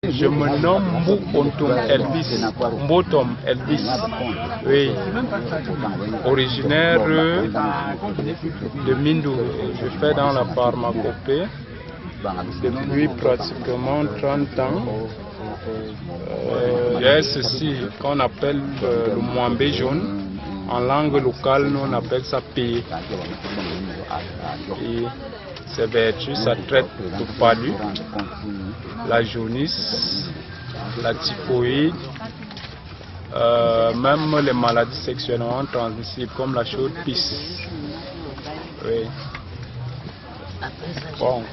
Je me nomme Mboutom Elvis. Mboutom Elvis. Oui. Originaire de Mindou. Je fais dans la pharmacopée depuis pratiquement 30 ans. Il y a ceci qu'on appelle le mwambé jaune. En langue locale, nous on appelle ça pé. Et ces vertus, ça traite le palu, la jaunisse, la typhoïde, même les maladies sexuellement transmissibles comme la chaude pisse. Oui. Bon,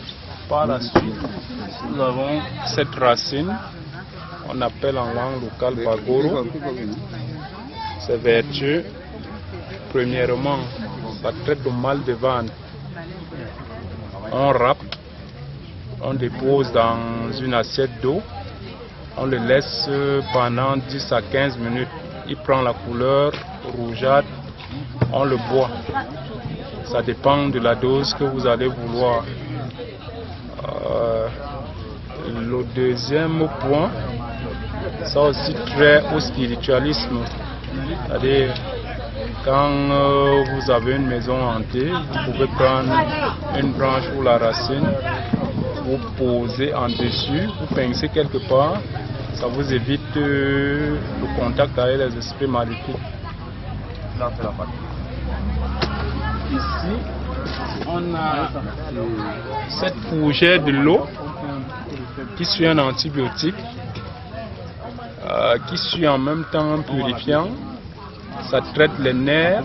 par la suite, nous avons cette racine, on appelle en langue locale bagoro. Ces vertus, premièrement, ça traite le mal de ventre. On râpe, on dépose dans une assiette d'eau, on le laisse pendant 10 à 15 minutes. Il prend la couleur rougeâtre, on le boit. Ça dépend de la dose que vous allez vouloir. Le deuxième point, ça aussi trait au spiritualisme. C'est-à-dire, quand vous avez une maison hantée, vous pouvez prendre une branche ou la racine, vous posez en dessus, vous pincez quelque part, ça vous évite le contact avec les esprits maléfiques. Ici, on a cette fougère de l'eau qui suit un antibiotique, qui suit en même temps un purifiant. Ça traite les nerfs,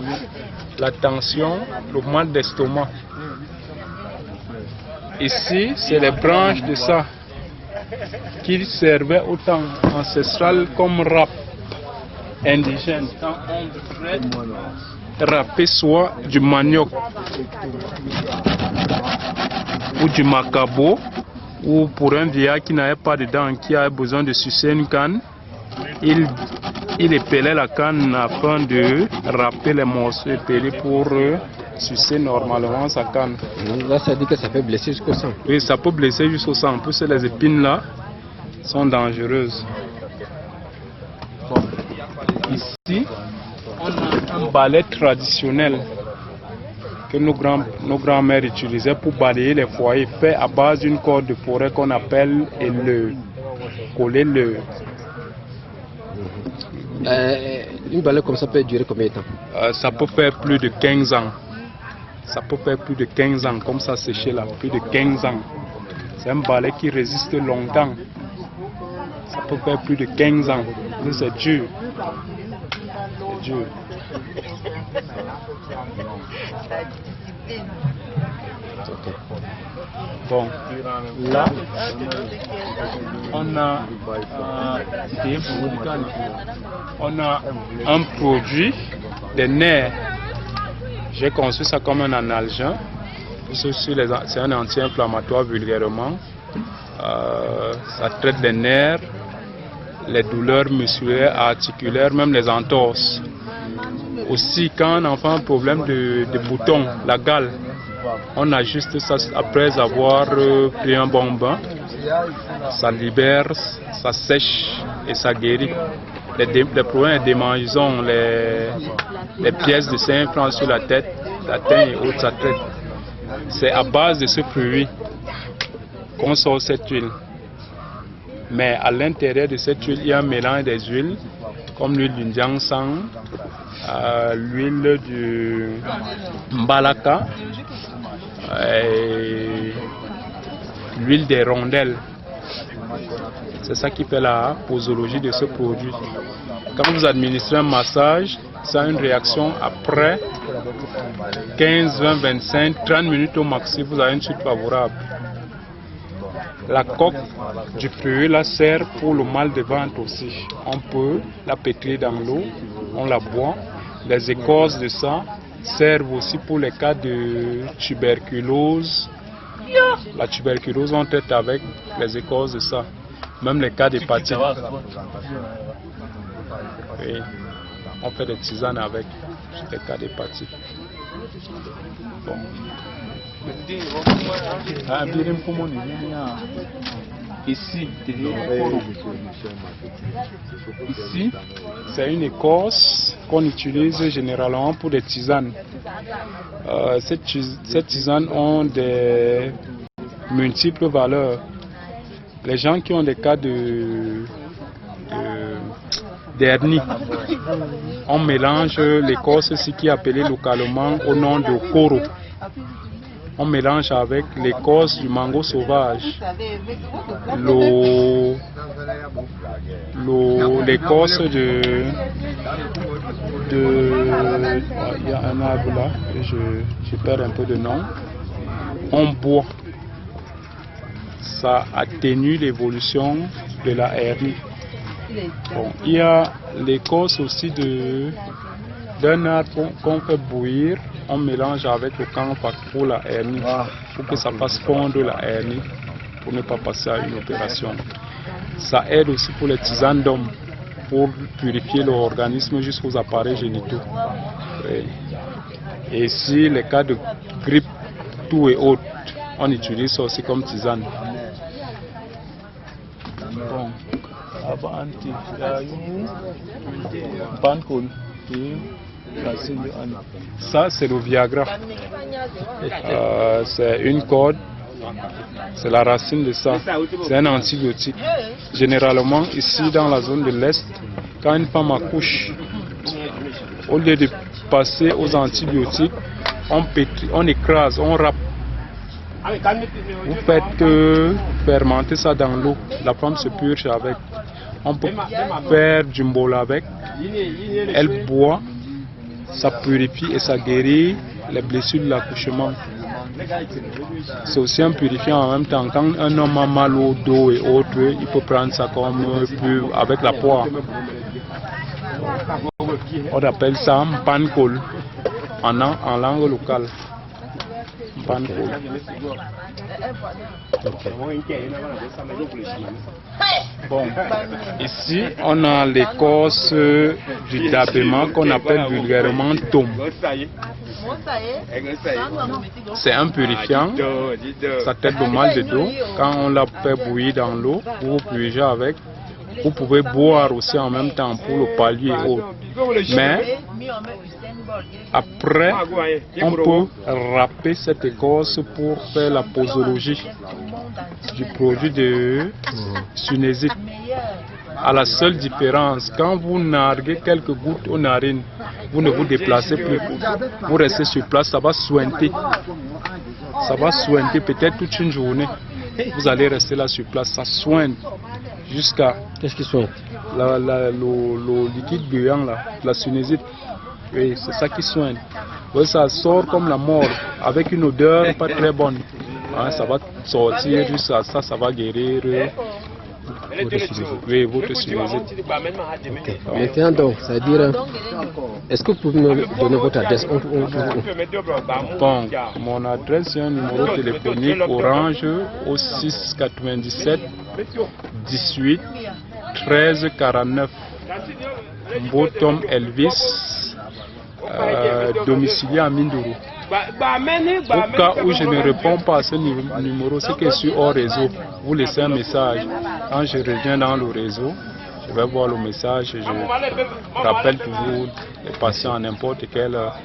la tension, le mal d'estomac. Ici, c'est les branches de ça qui servaient au temps ancestral comme râpe indigène. Quand on traite, râper soit du manioc ou du macabo, ou pour un vieillard qui n'avait pas de dents, qui avait besoin de sucer une canne, il épelait la canne afin de râper les morceaux épelés pour sucer normalement sa canne. Là, ça dit que ça peut blesser jusqu'au sang. Oui, ça peut blesser jusqu'au sang. En plus, les épines là sont dangereuses. Bon. Ici, on a un balai traditionnel que nos grands-mères utilisaient pour balayer les foyers, fait à base d'une corde de forêt qu'on appelle le coller le. Une balai comme ça peut durer combien de temps? Ça peut faire plus de 15 ans. Ça peut faire plus de 15 ans, comme ça séché là, plus de 15 ans. C'est un balai qui résiste longtemps. Ça peut faire plus de 15 ans. Mais c'est dur. C'est dur. Bon, là, on a un produit des nerfs. J'ai conçu ça comme un analgésique. C'est un anti-inflammatoire vulgairement. Ça traite les nerfs, les douleurs musculaires, articulaires, même les entorses. Aussi, quand un enfant a un problème de boutons, la gale, on ajuste ça après avoir pris un bon bain. Ça libère, ça sèche et ça guérit. Les problèmes de démangeaisons, les pièces de Saint-Franc sur la tête, la tête et autres, ça traite. C'est à base de ce fruit qu'on sort cette huile. Mais à l'intérieur de cette huile, il y a un mélange des huiles, comme l'huile du Jiangshan, l'huile du Mbalaka, l'huile des rondelles. C'est ça qui fait la posologie de ce produit. Quand vous administrez un massage, ça a une réaction après 15, 20, 25, 30 minutes au maxi, vous avez une suite favorable. La coque du fruit là sert pour le mal de ventre aussi. On peut la pétrir dans l'eau, on la boit. Les écorces de ça servent aussi pour les cas de tuberculose. La tuberculose, on traite avec les écorces de ça. Même les cas d'hépatite. Oui. On fait des tisanes avec les cas d'hépatite. Bon. Ici, c'est une écorce qu'on utilise généralement pour des tisanes. Ces tisanes ont des multiples valeurs. Les gens qui ont des cas d'hernie, on mélange l'écorce, ce qui est appelé localement au nom de koro. On mélange avec l'écorce du mango sauvage, l'écorce de il y a un arbre là, et je perds un peu de nom. On boit. Ça atténue l'évolution de la hernie. Bon, il y a l'écorce aussi d'un arbre qu'on fait bouillir. On mélange avec le camphre pour la hernie, pour que ça fasse fondre la hernie, pour ne pas passer à une opération. Ça aide aussi pour les tisanes d'hommes, pour purifier l'organisme jusqu'aux appareils génitaux. Et si les cas de grippe, tout et autres, on utilise ça aussi comme tisane. Bon, ça c'est le Viagra. C'est une corde, c'est la racine de ça. C'est un antibiotique. Généralement ici dans la zone de l'Est, quand une femme accouche, au lieu de passer aux antibiotiques, on écrase, on râpe. Vous faites fermenter ça dans l'eau, la femme se purge avec. On peut faire du mbolo avec, elle boit, ça purifie et ça guérit les blessures de l'accouchement. C'est aussi un purifiant en même temps. Quand un homme a mal au dos et autres, il peut prendre ça comme avec la poire. On appelle ça pankol en langue locale. Pankol. Bon, ici on a l'écorce du dabément qu'on appelle vulgairement tom. C'est un purifiant, ça traite le mal de dos. Quand on l'a fait bouillir dans l'eau, vous purgez avec. Vous pouvez boire aussi en même temps pour le pallier et autres. Mais après, on peut râper cette écorce pour faire la posologie du produit de sunésite. À la seule différence, quand vous narguez quelques gouttes aux narines, vous ne vous déplacez plus. Vous restez sur place, ça va sointer. Ça va sointer peut-être toute une journée. Vous allez rester là sur place, ça soigne jusqu'à... Qu'est-ce qui soigne? Le liquide bouillant là, la sunésite. Oui, c'est ça qui soigne. Oui, ça sort comme la mort, avec une odeur pas très bonne. Hein, ça va sortir jusqu'à ça, ça va guérir votre sinusite. Okay. Maintenant donc, ça veut dire, est-ce que vous pouvez me donner votre adresse? Bon, mon adresse, c'est un numéro téléphonique Orange au 6 97 18 13 49. Mbotom Elvis, domicilié à Mindoro. Au cas où je ne réponds pas à ce numéro, c'est que je suis hors réseau. Vous laissez un message. Quand je reviens dans le réseau, je vais voir le message et je rappelle toujours les patients à n'importe quelle heure.